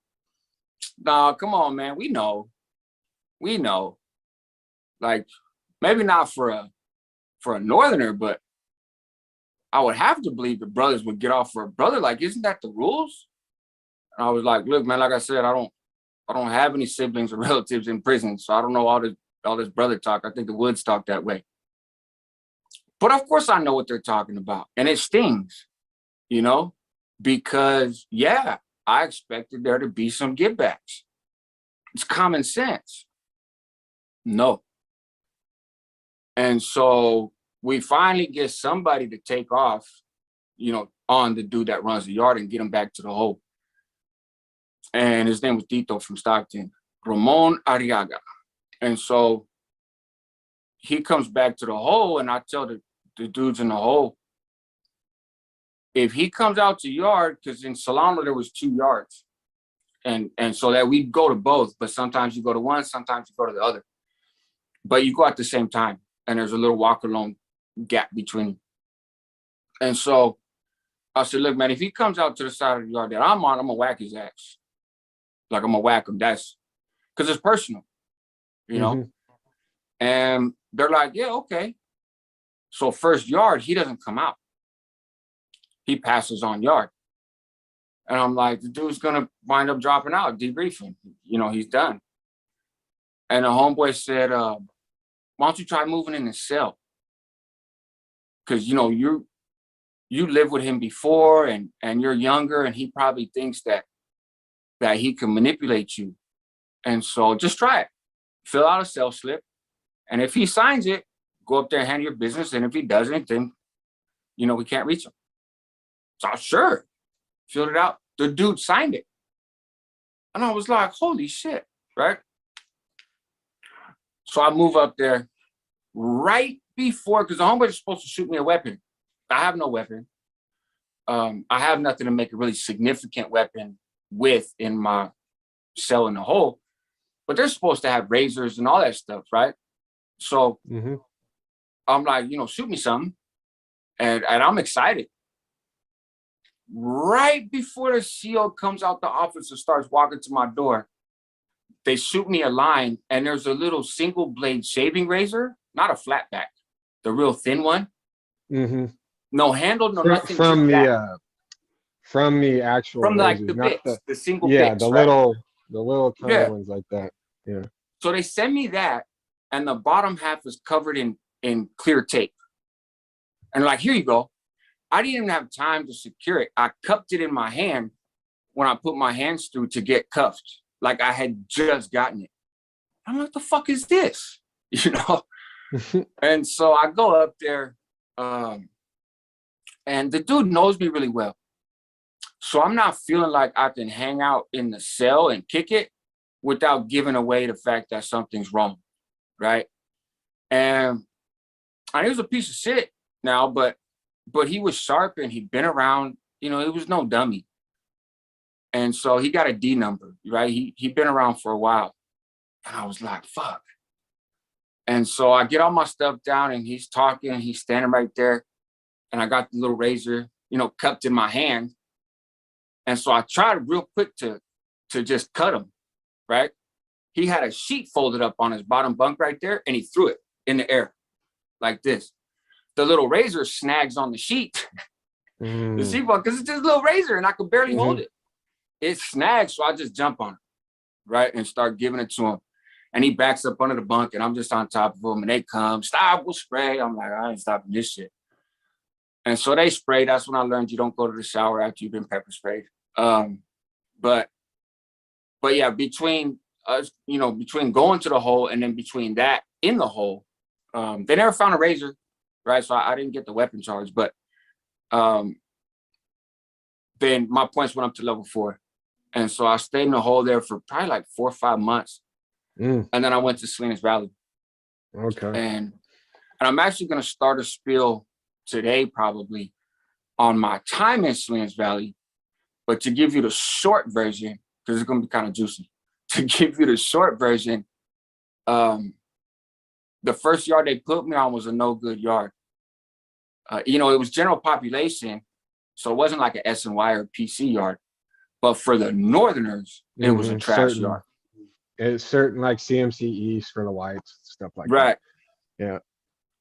Nah, come on, man. We know. Like, maybe not for a Northerner, but I would have to believe the brothers would get off for a brother. Like, isn't that the rules? And I was like, look, man, like I said, I I don't have any siblings or relatives in prison, so I don't know all this brother talk. I think the Woods talk that way. But of course I know what they're talking about. And it stings, you know, because yeah, I expected there to be some givebacks. It's common sense. No. And so we finally get somebody to take off, you know, on the dude that runs the yard and get him back to the hole. And his name was Tito from Stockton, Ramon Arriaga. And so he comes back to the hole, and I tell the dudes in the hole, if he comes out to yard, because in Solano there was 2 yards. And so that we go to both, but sometimes you go to one, sometimes you go to the other. But you go at the same time, and there's a little walk alone gap between. And so I said, look, man, if he comes out to the side of the yard that I'm on, I'm gonna whack his ass. Like, I'm gonna whack him. That's because it's personal, you know? And they're like, yeah, okay. So first yard, he doesn't come out. He passes on yard. And I'm like, the dude's gonna wind up dropping out, debriefing. You know, he's done. And the homeboy said, why don't you try moving in the cell? Because, you know, you lived with him before, and you're younger, and he probably thinks that he can manipulate you. And so just try it. Fill out a cell slip. And if he signs it, go up there and handle your business. And if he doesn't, then, you know, we can't reach him. So sure, filled it out. The dude signed it. And I was like, holy shit, right? So I move up there right before, because the homeboy is supposed to shoot me a weapon. I have no weapon. I have nothing to make a really significant weapon with in my cell in the hole. But they're supposed to have razors and all that stuff, right? So I'm like, you know, shoot me something. And I'm excited. Right before the CO comes out the office and starts walking to my door, they shoot me a line, and there's a little single blade shaving razor, not a flat back, the real thin one. No handle, no nothing. From the actual from like razors, the not bits, the single yeah, bits, the right? little tiny ones like that. Yeah. So they send me that, and the bottom half is covered in clear tape. And like, here you go. I didn't even have time to secure it. I cupped it in my hand when I put my hands through to get cuffed. Like I had just gotten it. I'm like, the fuck is this? You know? And so I go up there, and the dude knows me really well. So I'm not feeling like I can hang out in the cell and kick it without giving away the fact that something's wrong, right? And he was a piece of shit now, but he was sharp, and he'd been around, you know, he was no dummy. And so he got a D number, right? He'd been around for a while. And I was like, fuck. And so I get all my stuff down, and he's talking, and he's standing right there. And I got the little razor, you know, cupped in my hand. And so I tried real quick to just cut him, right? He had a sheet folded up on his bottom bunk right there, and he threw it in the air like this. The little razor snags on the sheet, the sheet bunk, because it's just a little razor, and I could barely hold it. It snags, so I just jump on it, right, and start giving it to him. And he backs up under the bunk, and I'm just on top of him, and they come, stop, we'll spray. I'm like, I ain't stopping this shit. And so they spray. That's when I learned you don't go to the shower after you've been pepper sprayed. But yeah, between us, you know, between going to the hole and then between that in the hole, they never found a razor, right? So I didn't get the weapon charge, but then my points went up to level 4. And so I stayed in the hole there for probably like 4 or 5 months. And then I went to Salinas Valley. Okay. And I'm actually going to start a spiel today, probably, on my time in Salinas Valley. But to give you the short version, because it's going to be kind of juicy, to give you the short version, the first yard they put me on was a no good yard. You know, it was general population, so it wasn't like an SNY or PC yard. But for the Northerners, it was a trash yard. It's certain like CMC East for the whites, stuff like that. Yeah.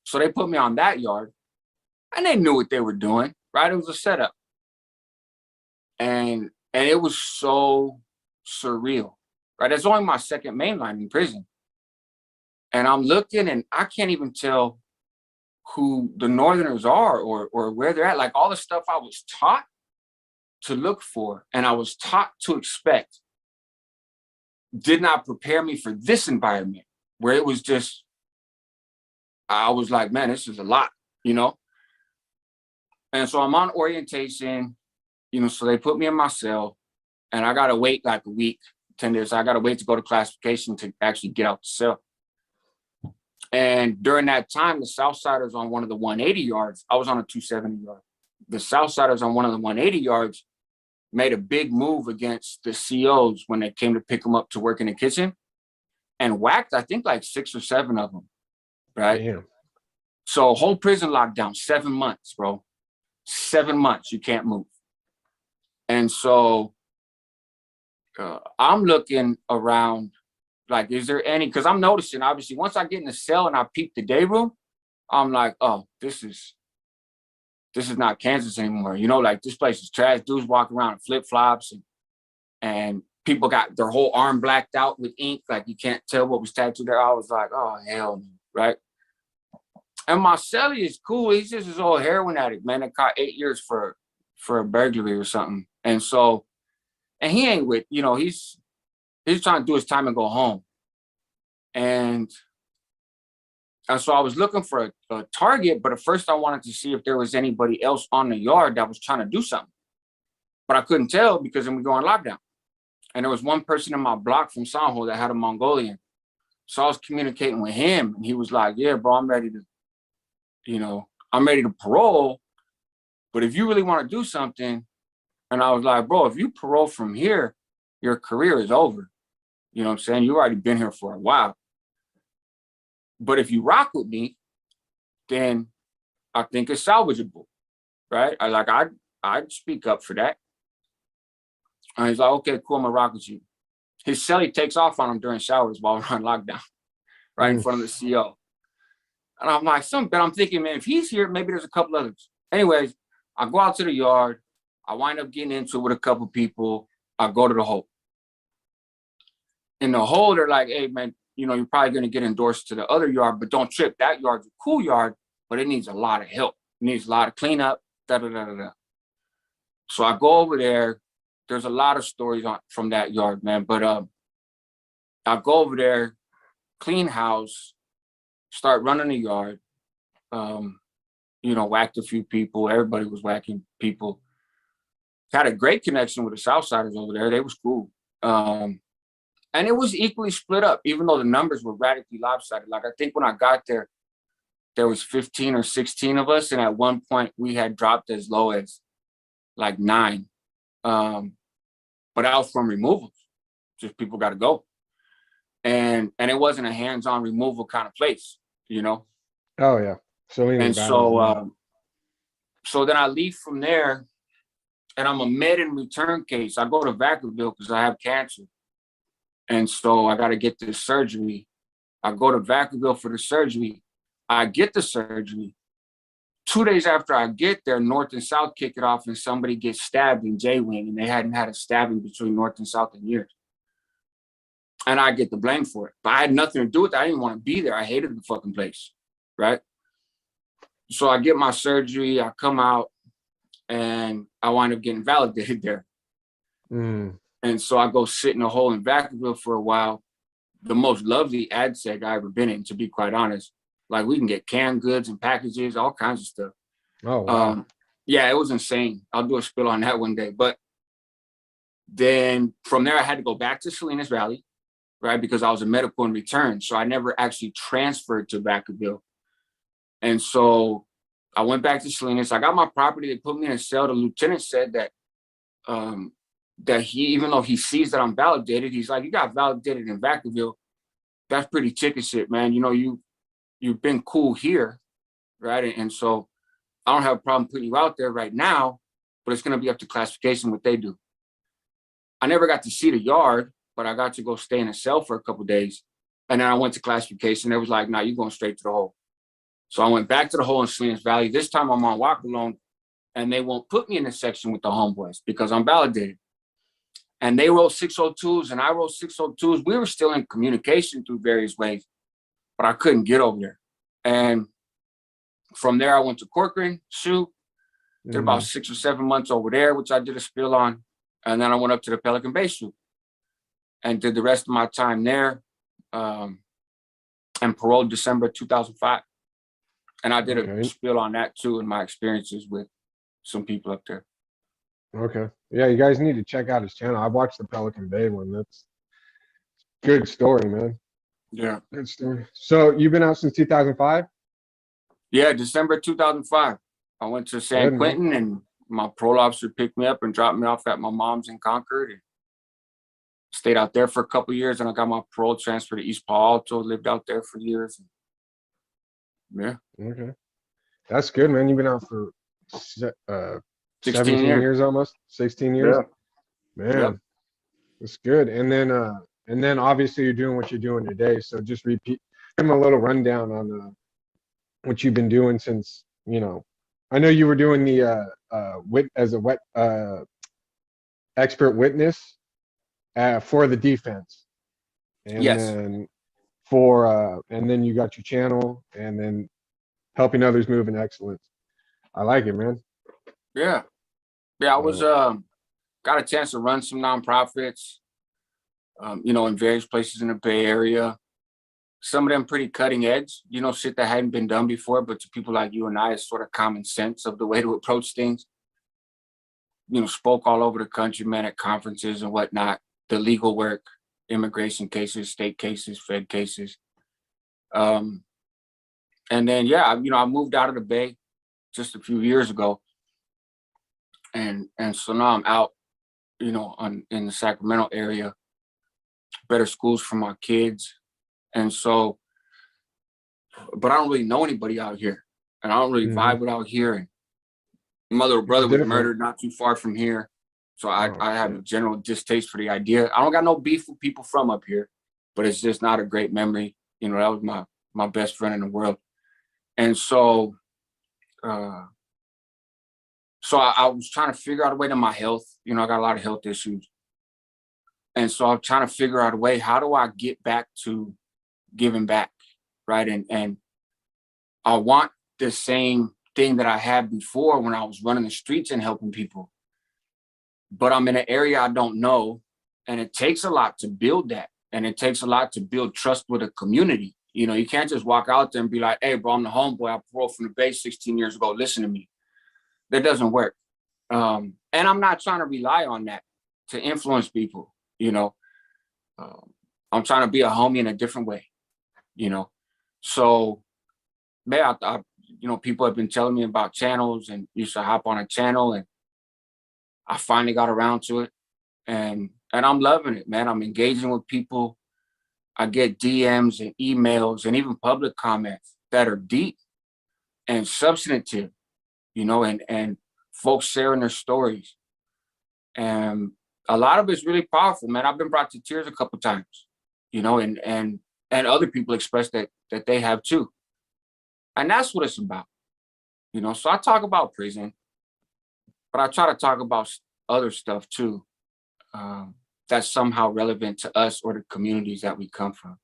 So they put me on that yard, and they knew what they were doing, right? It was a setup. And it was so surreal right? That's only my second main line in prison. And I'm looking and I can't even tell who the Northerners are or where they're at. Like all the stuff I was taught to look for and I was taught to expect did not prepare me for this environment where it was just, I was like, man, this is a lot, you know? And so I'm on orientation, you know, so they put me in my cell and I got to wait like a week, 10 days. I got to wait to go to classification to actually get out the cell. And during that time, the Southsiders on one of the 180 yards, I was on a 270 yard. The Southsiders on one of the 180 yards made a big move against the COs when they came to pick them up to work in the kitchen and whacked, I think like 6 or 7 of them, right? Damn. So whole prison lockdown, 7 months, bro. 7 months, you can't move. And so I'm looking around, like, is there any, because I'm noticing, obviously, once I get in the cell and I peep the day room, I'm like, oh, this is not Kansas anymore. You know, like this place is trash. Dudes walking around in flip-flops and people got their whole arm blacked out with ink. Like you can't tell what was tattooed there. I was like, oh, hell no, right? And my cellie is cool. He's just his old heroin addict, man. That caught 8 years for a burglary or something. And so, and he ain't with, you know, he's trying to do his time and go home. And so I was looking for a target, but at first I wanted to see if there was anybody else on the yard that was trying to do something. But I couldn't tell because then we go on lockdown. And there was one person in my block from Sanho that had a Mongolian. So I was communicating with him and he was like, yeah, bro, I'm ready to parole. But if you really want to do something, and I was like, bro, if you parole from here, your career is over. You know what I'm saying? You already been here for a while. But if you rock with me, then I think it's salvageable, right? I'd speak up for that. And he's like, okay, cool, I'm gonna rock with you. His cellie takes off on him during showers while we're on lockdown, right in front of the CO. And I'm like, but I'm thinking, man, if he's here, maybe there's a couple others. Anyways, I go out to the yard. I wind up getting into it with a couple people. I go to the hole. In the hole, they're like, hey, man, you know, you're probably going to get endorsed to the other yard, but don't trip. That yard's a cool yard, but it needs a lot of help. It needs a lot of cleanup, da-da-da-da-da. So I go over there. There's a lot of stories from that yard, man. But I go over there, clean house, start running the yard, you know, whacked a few people. Everybody was whacking people. Had a great connection with the Southsiders over there. They was cool. And it was equally split up, even though the numbers were radically lopsided. Like I think when I got there, there was 15 or 16 of us. And at one point we had dropped as low as like 9. But that was from removals. Just people got to go. And it wasn't a hands-on removal kind of place, you know? Oh yeah. So many And battles. so then I leave from there and I'm a med and return case. I go to Vacaville because I have cancer. And so I got to get this surgery. I go to Vacaville for the surgery. I get the surgery. 2 days after I get there, North and South kick it off and somebody gets stabbed in J-Wing, and they hadn't had a stabbing between North and South in years. And I get the blame for it. But I had nothing to do with it. I didn't want to be there. I hated the fucking place, right? So I get my surgery. I come out, and I wind up getting validated there. And so I go sit in a hole in Vacaville for a while. The most lovely ad seg I ever been in, to be quite honest. Like we can get canned goods and packages, all kinds of stuff. Oh, wow. Yeah, it was insane. I'll do a spill on that one day. But then from there, I had to go back to Salinas Valley, right? Because I was a medical in return. So I never actually transferred to Vacaville. And so I went back to Salinas. I got my property. They put me in a cell. The lieutenant said that that he, even though he sees that I'm validated, he's like, you got validated in Vacaville. That's pretty chicken shit, man. You know, you've been cool here, right? And so I don't have a problem putting you out there right now, but it's going to be up to classification what they do. I never got to see the yard, but I got to go stay in a cell for a couple of days. And then I went to classification. They was like, nah, you're going straight to the hole. So I went back to the hole in Salinas Valley. This time I'm on walk alone, and they won't put me in the section with the homeboys because I'm validated. and they wrote 602s and I wrote 602s. We were still in communication through various ways, but I couldn't get over there. And from there, I went to Corcoran, shoot, did about 6 or 7 months over there, which I did a spill on. And then I went up to the Pelican Bay shoot and did the rest of my time there, and paroled December 2005. And I did a spill on that too, and my experiences with some people up there. Okay. Yeah, you guys need to check out his channel. I watched the Pelican Bay one. That's good story, man. Yeah. Good story. So you've been out since 2005? Yeah, December 2005. I went to San Quentin, and my parole officer picked me up and dropped me off at my mom's in Concord, and stayed out there for a couple of years. And I got my parole transfer to East Palo Alto, lived out there for years. Yeah. Okay. That's good, man. You've been out for 17 years almost, 16 years. Yeah. Man, yep. That's good. And then obviously you're doing what you're doing today. So just give him a little rundown on what you've been doing since, you know, I know you were doing the expert witness for the defense. And yes. then and then you got your channel, and then helping others move in excellence. I like it, man. Yeah. Yeah, I was got a chance to run some nonprofits, you know, in various places in the Bay Area. Some of them pretty cutting edge, you know, shit that hadn't been done before, but to people like you and I, it's sort of common sense of the way to approach things. You know, spoke all over the country, man, at conferences and whatnot, the legal work, immigration cases, state cases, Fed cases. And then, yeah, you know, I moved out of the Bay just a few years ago. And so now I'm out, you know, in the Sacramento area, better schools for my kids. And so, but I don't really know anybody out here, and I don't really vibe with out here. And my little brother was murdered not too far from here. So I have a general distaste for the idea. I don't got no beef with people from up here, but it's just not a great memory. You know, that was my best friend in the world. And so, I was trying to figure out a way to my health. You know, I got a lot of health issues. And so I'm trying to figure out a way, how do I get back to giving back, right? And I want the same thing that I had before when I was running the streets and helping people. But I'm in an area I don't know, and it takes a lot to build that. And it takes a lot to build trust with a community. You know, you can't just walk out there and be like, hey, bro, I'm the homeboy. I paroled from the Bay 16 years ago. Listen to me. That doesn't work. And I'm not trying to rely on that to influence people, you know. I'm trying to be a homie in a different way, you know. So, man, you know, people have been telling me about channels, and used to hop on a channel, and I finally got around to it. And I'm loving it, man. I'm engaging with people. I get DMs and emails and even public comments that are deep and substantive, you know, and folks sharing their stories. And a lot of it's really powerful, man. I've been brought to tears a couple times, you know, and other people express that they have too. And that's what it's about, you know. So I talk about prison, but I try to talk about other stuff too, that's somehow relevant to us or the communities that we come from.